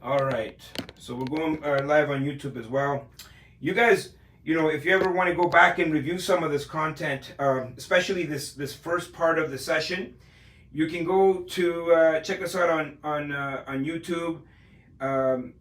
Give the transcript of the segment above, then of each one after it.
All right, so we're going live on YouTube as well. You guys, if you ever want to go back and review some of this content, especially this first part of the session, you can go to check us out on YouTube.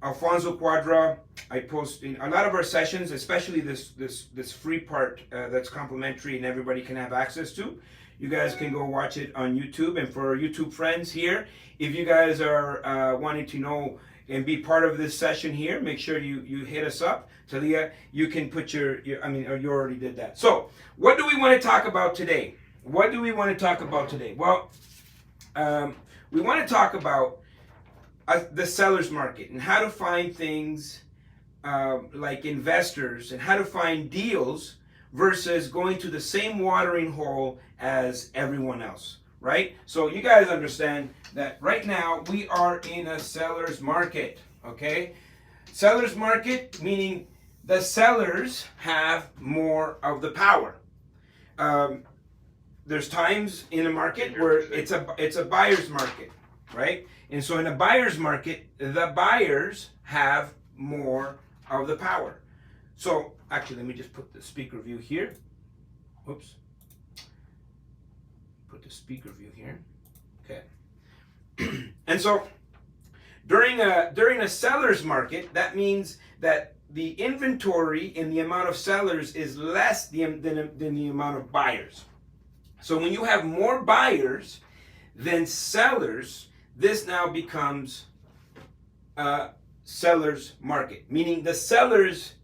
Alfonso Quadra. I post in a lot of our sessions, especially this free part that's complimentary and everybody can have access to. You guys can go watch it on YouTube. And for our YouTube friends here, if you guys are wanting to know and be part of this session here, make sure you hit us up. Talia, you can put you already did that. So, what do we want to talk about today? What do we want to talk about today? Well, we want to talk about the seller's market and how to find things like investors and how to find deals versus going to the same watering hole as everyone else, right? So you guys understand that right now we are in a seller's market, okay? Seller's market meaning the sellers have more of the power. There's times in a market where it's a buyer's market, right? And so in a buyer's market, the buyers have more of the power. So actually, let me just put the speaker view here. Whoops. Put the speaker view here. Okay. And so during a seller's market, that means that the inventory and the amount of sellers is less than the amount of buyers. So when you have more buyers than sellers, this now becomes a seller's market, meaning the sellers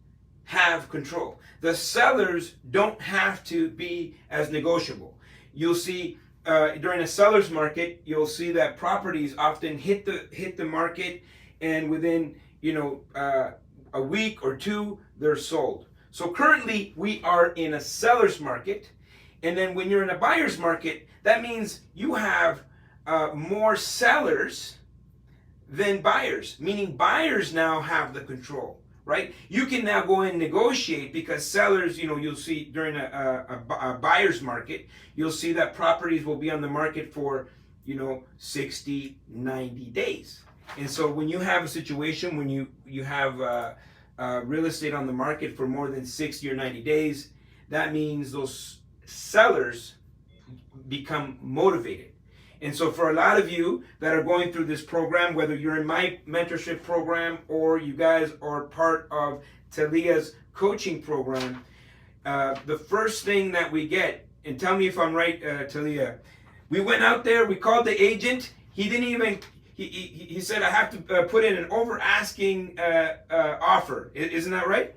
have control. The sellers don't have to be as negotiable. You'll see during a seller's market, you'll see that properties often hit the market, and within a week or two, they're sold. So currently, we are in a seller's market, and then when you're in a buyer's market, that means you have more sellers than buyers, meaning buyers now have the control, right? You can now go and negotiate because sellers, you'll see during a buyer's market, you'll see that properties will be on the market for, 60, 90 days. And so when you have a situation when you have real estate on the market for more than 60 or 90 days, that means those sellers become motivated. And so for a lot of you that are going through this program, whether you're in my mentorship program or you guys are part of Talia's coaching program, the first thing that we get, and tell me if I'm right, Talia, we went out there, we called the agent, he didn't even, he said I have to put in an over asking offer. Isn't that right?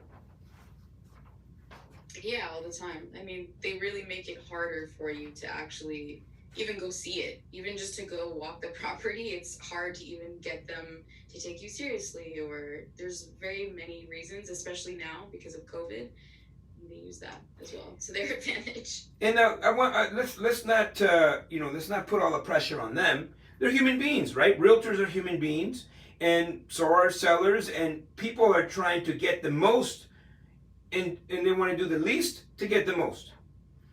Yeah, all the time. I mean, they really make it harder for you to actually even go see it. Even just to go walk the property, it's hard to even get them to take you seriously, or there's very many reasons, especially now because of COVID. They use that as well to their advantage. And I want let's not put all the pressure on them. They're human beings, right? Realtors are human beings, and so are sellers, and people are trying to get the most, and they want to do the least to get the most,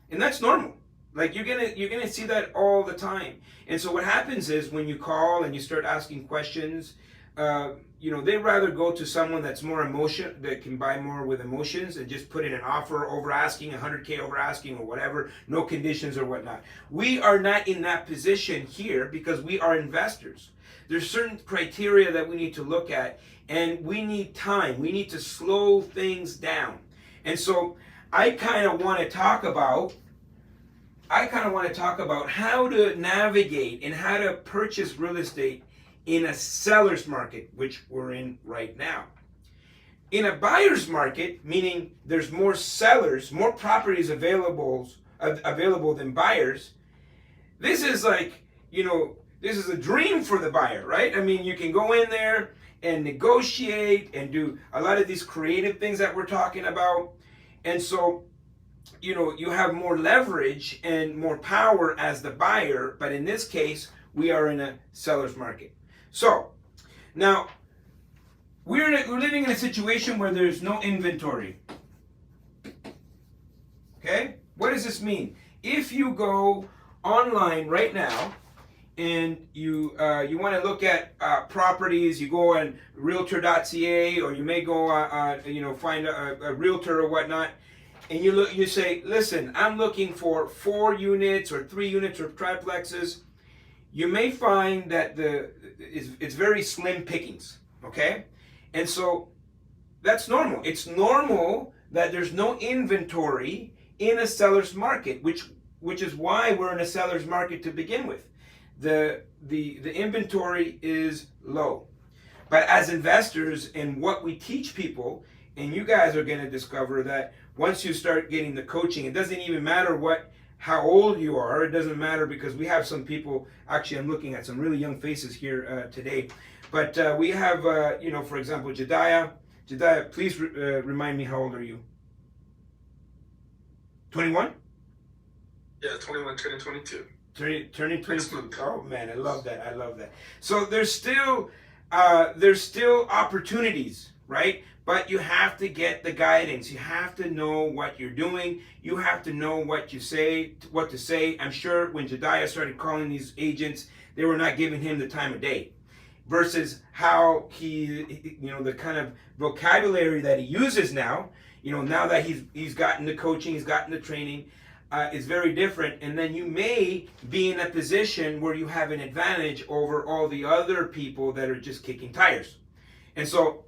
and that's normal. Like you're gonna see that all the time. And so what happens is when you call and you start asking questions, they rather go to someone that's more emotion, that can buy more with emotions, and just put in an offer over asking, 100K over asking or whatever, no conditions or whatnot. We are not in that position here because we are investors. There's certain criteria that we need to look at, and we need time. We need to slow things down. And so I kind of want to talk about how to navigate and how to purchase real estate in a seller's market, which we're in right now. In a buyer's market, meaning there's more sellers, more properties available than buyers, this is like, this is a dream for the buyer, right? I mean, you can go in there and negotiate and do a lot of these creative things that we're talking about. And so, you have more leverage and more power as the buyer, but in this case, we are in a seller's market. So, now, we're living in a situation where there's no inventory. Okay? What does this mean? If you go online right now and you want to look at properties, you go on realtor.ca, or you may go find a realtor or whatnot, and you say, listen, I'm looking for 4 units or 3 units or triplexes. You may find that it's very slim pickings, okay? And so that's normal. It's normal that there's no inventory in a seller's market, which is why we're in a seller's market to begin with. The inventory is low. But as investors, and what we teach people, and you guys are going to discover that once you start getting the coaching, it doesn't even matter how old you are. It doesn't matter, because we have some people, actually I'm looking at some really young faces here today. But we have, for example, Jediah. Jediah, please remind me, how old are you? 21? Yeah, 21, turning 22. Turning 22. Oh man, I love that. I love that. So there's still opportunities, right? But you have to get the guidance. You have to know what you're doing. You have to know what to say. I'm sure when Jediah started calling these agents, they were not giving him the time of day. Versus how he the kind of vocabulary that he uses now, now that he's gotten the coaching, he's gotten the training, is very different. And then you may be in a position where you have an advantage over all the other people that are just kicking tires. And so,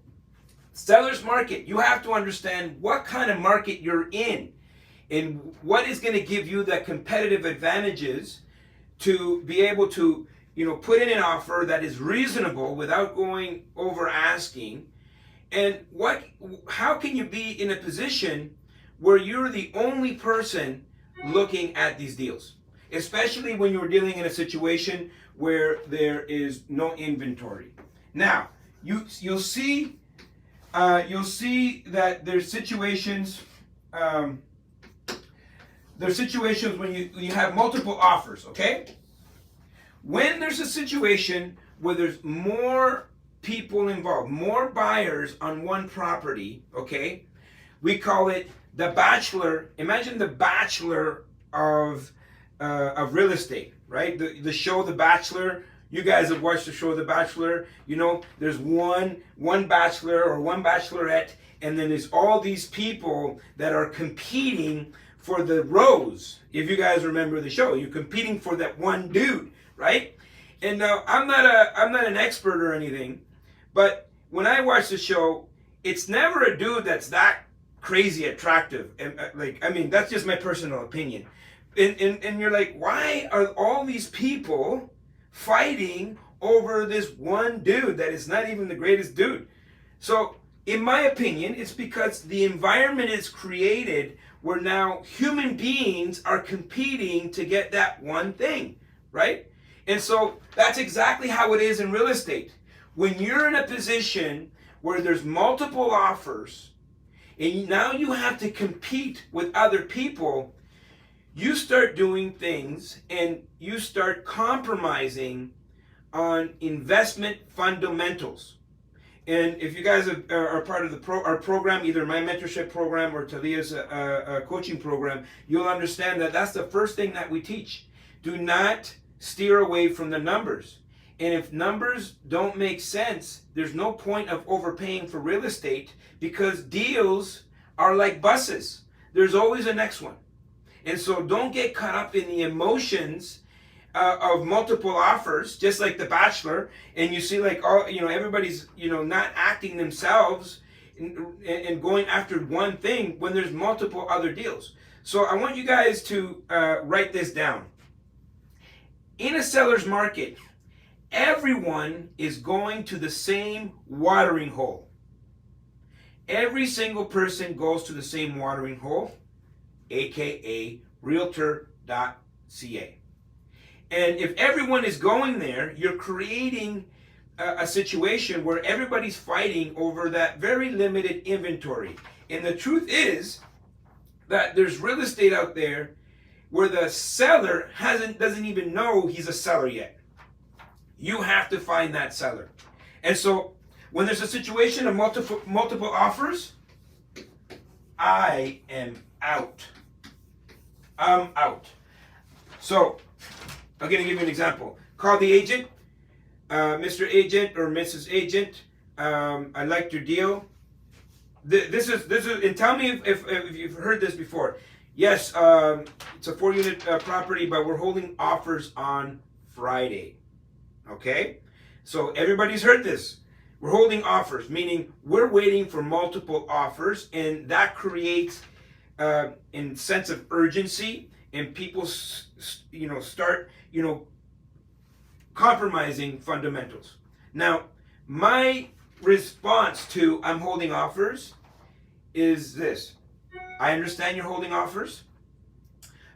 seller's market, you have to understand what kind of market you're in and what is going to give you the competitive advantages to be able to put in an offer that is reasonable without going over asking. And how can you be in a position where you're the only person looking at these deals, especially when you're dealing in a situation where there is no inventory. Now, you'll see that there's situations when you have multiple offers, okay? When there's a situation where there's more people involved, more buyers on one property, okay, we call it the Bachelor. Imagine the Bachelor of real estate, right? The show The Bachelor. You guys have watched the show The Bachelor. There's one bachelor or one bachelorette, and then there's all these people that are competing for the rose. If you guys remember the show, you're competing for that one dude, right? And now I'm not an expert or anything, but when I watch the show, it's never a dude that's that crazy attractive. And that's just my personal opinion. And you're like, why are all these people fighting over this one dude that is not even the greatest dude? So in my opinion, it's because the environment is created where now human beings are competing to get that one thing, right? And so that's exactly how it is in real estate. When you're in a position where there's multiple offers, and now you have to compete with other people, you start doing things and you start compromising on investment fundamentals. And if you guys are part of our program, either my mentorship program or Talia's coaching program, you'll understand that that's the first thing that we teach. Do not steer away from the numbers. And if numbers don't make sense, there's no point of overpaying for real estate, because deals are like buses. There's always a next one. And so don't get caught up in the emotions of multiple offers, just like The Bachelor, and you see everybody's not acting themselves and going after one thing when there's multiple other deals. So I want you guys to write this down. In a seller's market, everyone is going to the same watering hole. Every single person goes to the same watering hole, aka realtor.ca. And if everyone is going there, you're creating a situation where everybody's fighting over that very limited inventory. And the truth is that there's real estate out there where the seller doesn't even know he's a seller yet. You have to find that seller. And so when there's a situation of multiple offers, I am out. I'm out. So I'm going to give you an example. call the agent, Mr. Agent or Mrs. Agent. I liked your deal. This is, and tell me if you've heard this before. Yes, it's a 4-unit property, but we're holding offers on Friday. Okay, so everybody's heard this. We're holding offers, meaning we're waiting for multiple offers, and that creates a sense of urgency, and people, start, compromising fundamentals. Now, my response to I'm holding offers is this. I understand you're holding offers.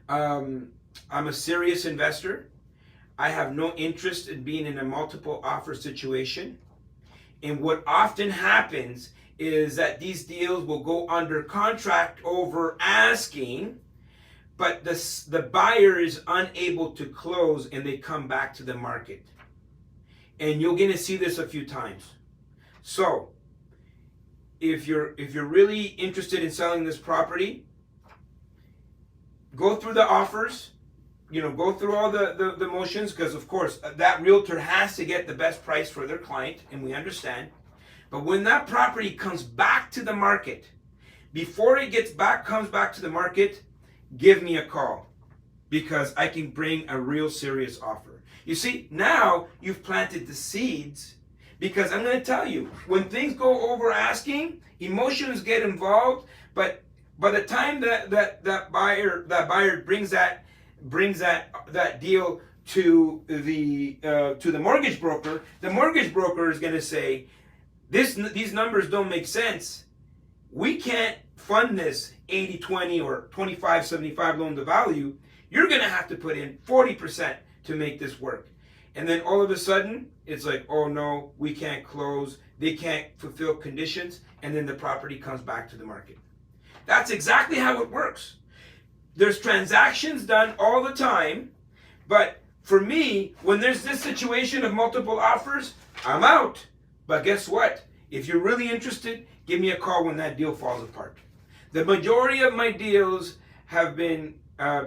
I'm a serious investor. I have no interest in being in a multiple offer situation. And what often happens is that these deals will go under contract over asking, but the buyer is unable to close and they come back to the market. And you're going to see this a few times. So, if you're really interested in selling this property, go through the offers, go through all the motions, because of course that realtor has to get the best price for their client, and we understand. But when that property comes back to the market, before it comes back to the market, give me a call, because I can bring a real serious offer. You see, now you've planted the seeds, because I'm going to tell you, when things go over asking, emotions get involved, but by the time that buyer brings that deal to the mortgage broker, the mortgage broker is going to say, these numbers don't make sense. We can't fund this 80-20 or 25-75 loan to value. You're going to have to put in 40% to make this work. And then all of a sudden, it's like, oh no, we can't close. They can't fulfill conditions. And then the property comes back to the market. That's exactly how it works. There's transactions done all the time. But for me, when there's this situation of multiple offers, I'm out. But guess what? If you're really interested, give me a call when that deal falls apart. The majority of my deals have been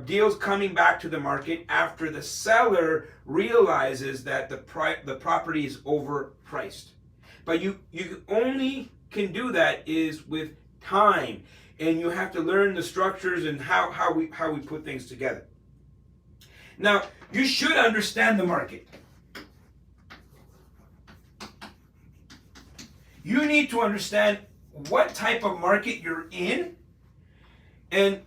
deals coming back to the market after the seller realizes that the property is overpriced. But you only can do that is with time, and you have to learn the structures and how we put things together. Now, you should understand the market. You need to understand what type of market you're in, and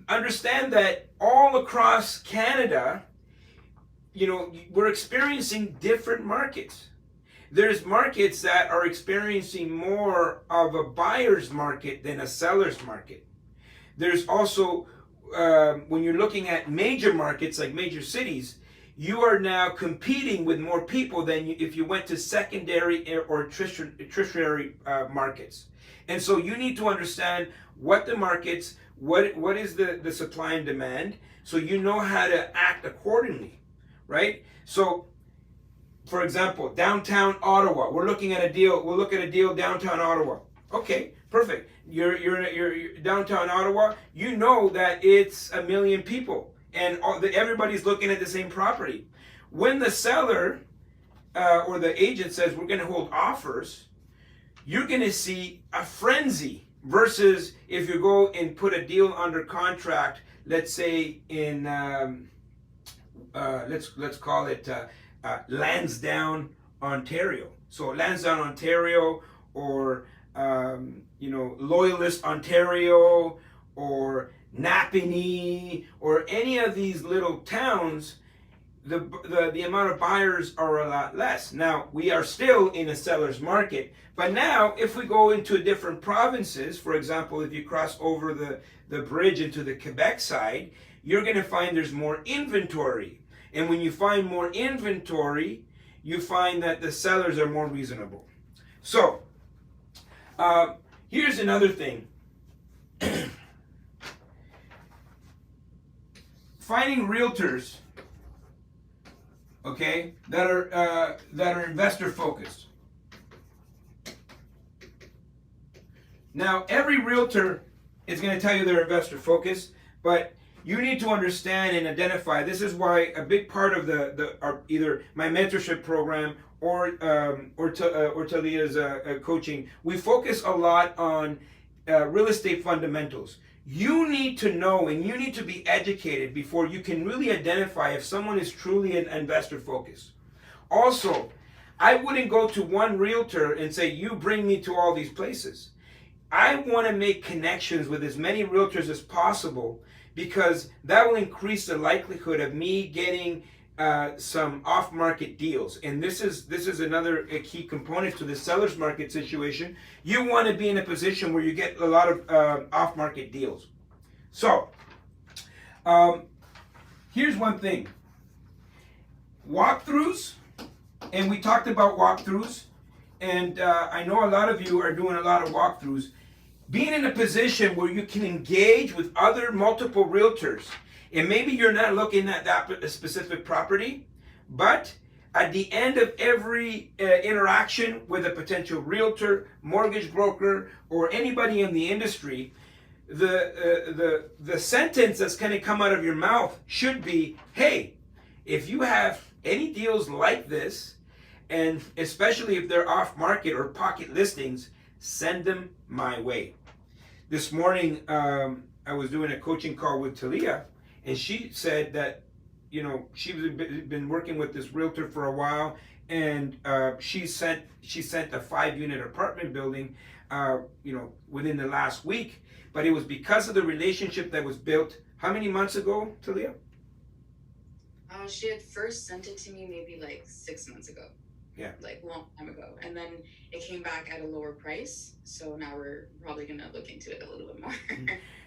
understand that all across Canada, we're experiencing different markets. There's markets that are experiencing more of a buyer's market than a seller's market. There's also, when you're looking at major markets like major cities, you are now competing with more people than if you went to secondary or tertiary markets. And so you need to understand what the markets, what is the supply and demand, so you know how to act accordingly, right? So, for example, downtown Ottawa, we'll look at a deal downtown Ottawa. Okay, perfect. You're downtown Ottawa, you know that it's 1 million people, and everybody's looking at the same property. When the seller or the agent says we're going to hold offers, you're going to see a frenzy. Versus if you go and put a deal under contract, let's say in let's call it Lansdowne, Ontario. So Lansdowne, Ontario, or Loyalist, Ontario, or Napanee, or any of these little towns, the amount of buyers are a lot less. Now, we are still in a seller's market, but now if we go into different provinces, for example, if you cross over the bridge into the Quebec side, you're going to find there's more inventory. And when you find more inventory, you find that the sellers are more reasonable. So, here's another thing. Finding realtors, okay, that are investor focused. Now, every realtor is going to tell you they're investor focused, but you need to understand and identify. This is why a big part of either my mentorship program or Talia's coaching, we focus a lot on real estate fundamentals. You need to know and you need to be educated before you can really identify if someone is truly an investor focused. Also, I wouldn't go to one realtor and say, you bring me to all these places. I want to make connections with as many realtors as possible because that will increase the likelihood of me getting some off-market deals. And this is another key component to the seller's market situation. You want to be in a position where you get a lot of off-market deals. So, here's one thing. Walkthroughs, and we talked about walkthroughs, and I know a lot of you are doing a lot of walkthroughs. Being in a position where you can engage with other multiple realtors, and maybe you're not looking at that specific property, but at the end of every interaction with a potential realtor, mortgage broker, or anybody in the industry, the sentence that's going to come out of your mouth should be, hey, if you have any deals like this, and especially if they're off market or pocket listings, send them my way. This morning, I was doing a coaching call with Talia, and she said that, you know, she's been working with this realtor for a while, and she sent a 5-unit apartment building, you know, within the last week. But it was because of the relationship that was built. How many months ago, Talia? She had first sent it to me maybe like 6 months ago. Yeah. Like a long time ago. And then it came back at a lower price. So now we're probably going to look into it a little bit more.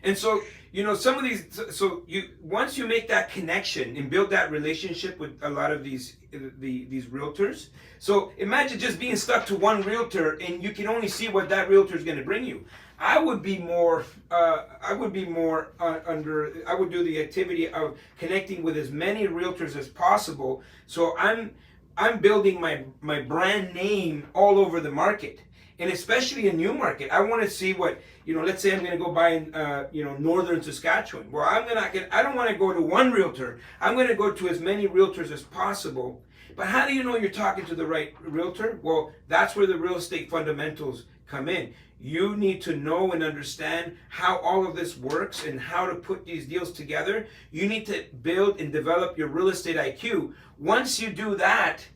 And so, you know, some of these, so you, once you make that connection and build that relationship with a lot of these realtors. So imagine just being stuck to one realtor and you can only see what that realtor is going to bring you. I would be more I would do the activity of connecting with as many realtors as possible. So I'm building my brand name all over the market, and especially a new market. I want to see what, you know, let's say I'm going to go buy in, you know, northern Saskatchewan. Well, I don't want to go to one realtor. I'm going to go to as many realtors as possible. But how do you know you're talking to the right realtor? Well, that's where the real estate fundamentals come in. You need to know and understand how all of this works and how to put these deals together. You need to build and develop your real estate IQ. Once you do that,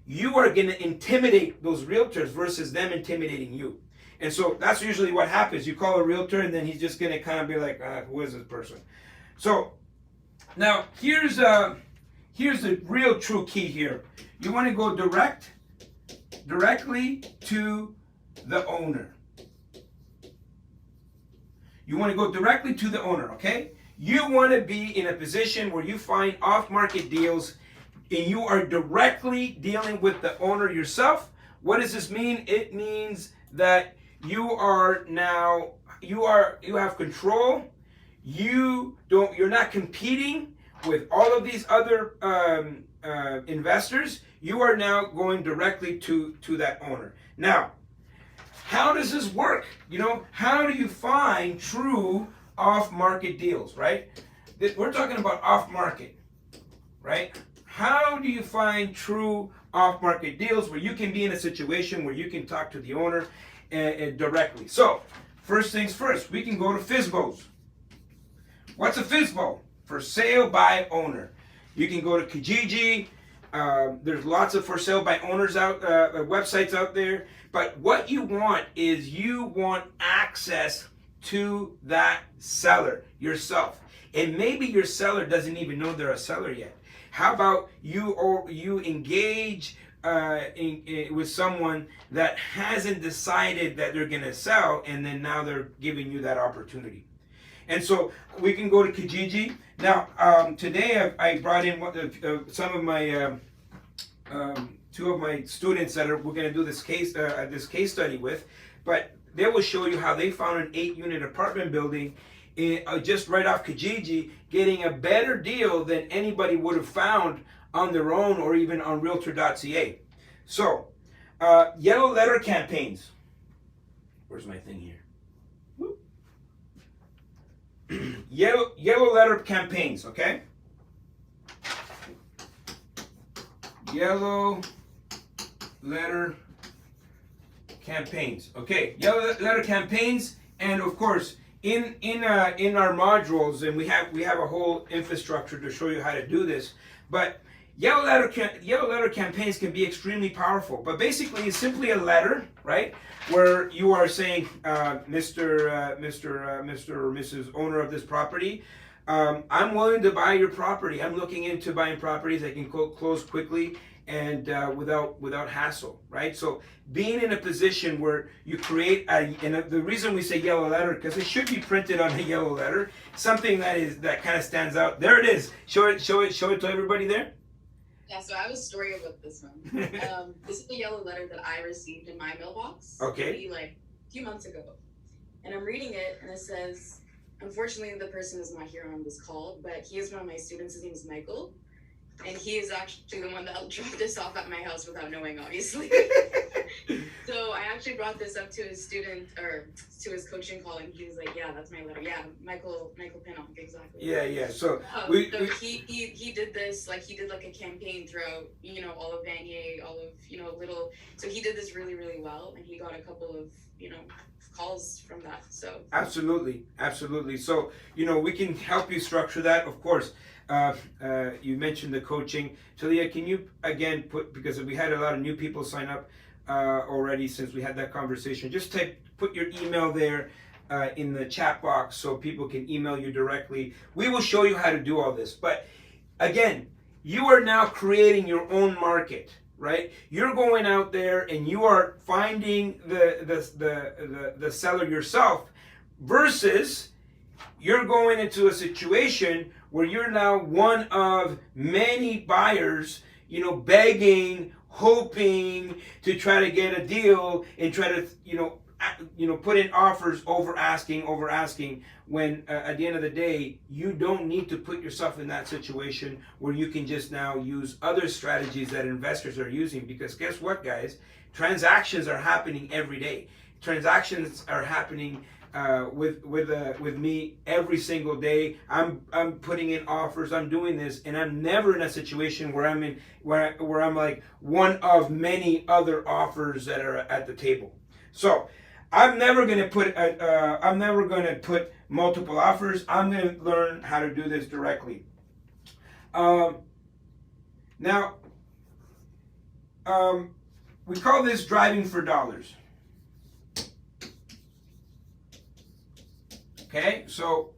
you are going to intimidate those realtors versus them intimidating you. And so that's usually what happens. You call a realtor and then he's just going to kind of be like, who is this person? So now here's the real true key here. You want to go directly to the owner. You want to go directly to the owner, okay? You want to be in a position where you find off-market deals and you are directly dealing with the owner yourself. What does this mean? It means that you have control. You're not competing with all of these other investors. You are now going directly to that owner. Now, how does this work? You know, how do you find true off-market deals, right? We're talking about off-market, right? How do you find true off-market deals where you can be in a situation where you can talk to the owner directly? So, first things first, we can go to FSBOs. What's a FSBO? For sale by owner. You can go to Kijiji. There's lots of for sale by owners websites out there. But what you want is you want access to that seller yourself. And maybe your seller doesn't even know they're a seller yet. How about you engage with someone that hasn't decided that they're going to sell, and then now they're giving you that opportunity. And so we can go to Kijiji. Now, today I brought in some of my two of my students that we're going to do this case study with, but they will show you how they found an 8-unit apartment building just right off Kijiji, getting a better deal than anybody would have found on their own or even on Realtor.ca. So, yellow letter campaigns. Where's my thing here? Whoop. yellow letter campaigns, okay? Yellow letter campaigns. Okay, yellow letter campaigns, and of course, in our modules, and we have a whole infrastructure to show you how to do this. But yellow letter campaigns can be extremely powerful. But basically, it's simply a letter, right, where you are saying, Mr. or Mrs. owner of this property, I'm willing to buy your property. I'm looking into buying properties. I can close quickly and without hassle, right? So being in a position where you create and the reason we say yellow letter, because it should be printed on a yellow letter, something that kind of stands out. There it is. Show it to everybody there. Yeah, so I have a story about this one. This is a yellow letter that I received in my mailbox. Okay. Maybe like a few months ago. And I'm reading it, and it says, unfortunately, the person is not here on this call, but he is one of my students. His name is Michael. And he is actually the one that dropped this off at my house without knowing, obviously. So I actually brought this up to his student, or to his coaching call, and he was like, yeah, that's my letter. Yeah, Michael Pinnock, exactly. Yeah. So he did this, like, he did like a campaign throughout, all of Vanier, all of, little. So he did this really, really well, and he got a couple of, calls from that. So absolutely. So we can help you structure that, of course. You mentioned the coaching. Talia, can you again because we had a lot of new people sign up already since we had that conversation, just put your email there in the chat box so people can email you directly. We will show you how to do all this. But again, you are now creating your own market, right? You're going out there and you are finding the seller yourself, versus you're going into a situation where you're now one of many buyers, begging, hoping to try to get a deal and try to, put in offers over asking, when at the end of the day, you don't need to put yourself in that situation where you can just now use other strategies that investors are using. Because guess what, guys? Transactions are happening every day. Transactions are happening with me every single day. I'm putting in offers. I'm doing this, and I'm never in a situation where I'm like one of many other offers that are at the table. So I'm never going to put multiple offers. I'm going to learn how to do this directly. Now, we call this driving for dollars. Okay, so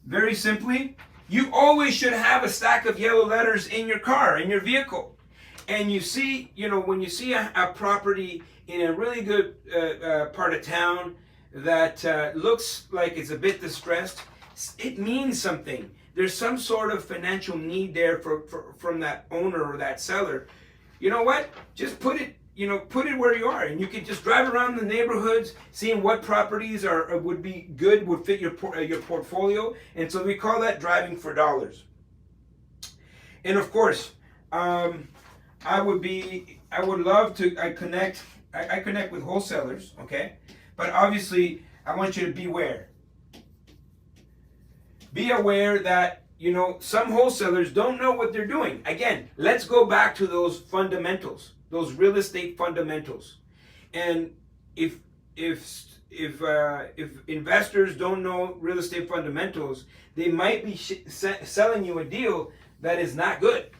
very simply, you always should have a stack of yellow letters in your car, in your vehicle. And you see, when you see a property in a really good part of town that looks like it's a bit distressed, it means something. There's some sort of financial need there from that owner or that seller. You know what? Just put it where you are, and you can just drive around the neighborhoods, seeing what properties would be good, would fit your portfolio, and so we call that driving for dollars. And of course, I connect with wholesalers, okay, but obviously I want you to beware. Be aware that some wholesalers don't know what they're doing. Again, let's go back to those fundamentals. Those real estate fundamentals. And if investors don't know real estate fundamentals, they might be selling you a deal that is not good.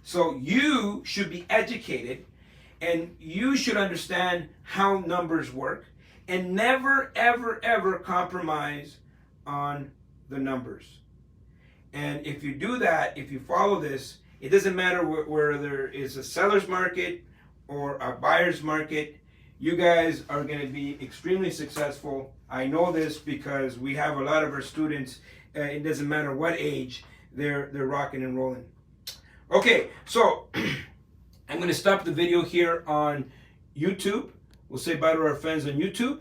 So you should be educated, and you should understand how numbers work, and never, ever, ever compromise on the numbers. And if you do that, if you follow this, it doesn't matter where there is a seller's market or a buyer's market, you guys are going to be extremely successful. I know this because we have a lot of our students, it doesn't matter what age, they're rocking and rolling. Okay, so I'm going to stop the video here on YouTube. We'll say bye to our friends on YouTube.